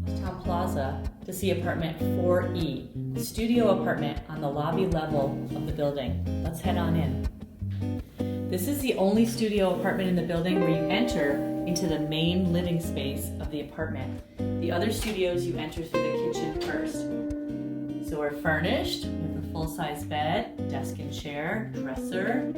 Collegetown Plaza to see apartment 4E, the studio apartment on the lobby level of the building. Let's head on in. This is the only studio apartment in the building where you enter into the main living space of the apartment. The other studios you enter through the kitchen first. So we're furnished with a full-size bed, desk and chair, dresser.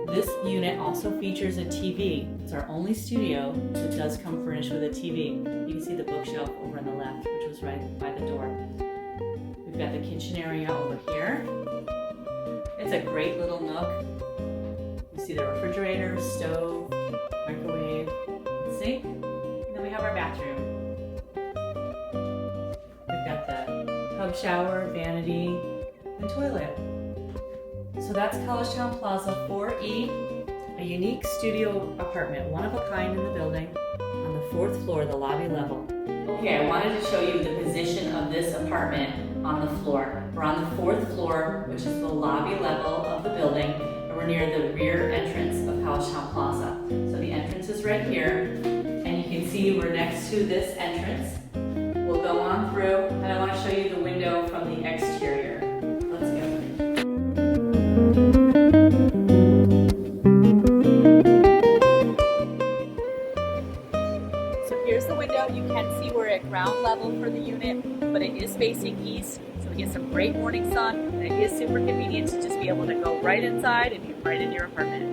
This unit also features a TV. It's our only studio that does come furnished with a TV. You can see the bookshelf over on the left, which was right by the door. We've got the kitchen area over here. It's a great little nook. You see the refrigerator, stove, microwave, sink, and then we have our bathroom. We've got the tub shower, vanity, and toilet. So that's Collegetown Plaza 4E, a unique studio apartment, one of a kind in the building, on the 4th floor, the lobby level. Okay, I wanted to show you the position of this apartment on the floor. We're on the 4th floor, which is the lobby level of the building, and we're near the rear entrance of Collegetown Plaza. So the entrance is right here, and you can see we're next to this entrance. We'll go on through, and I want to show you the window from the exterior. Let's go. So here's the window. You can see we're at ground level for the unit, but it is facing east, so we get some great morning sun, and it is super convenient to just be able to go right inside and be right in your apartment.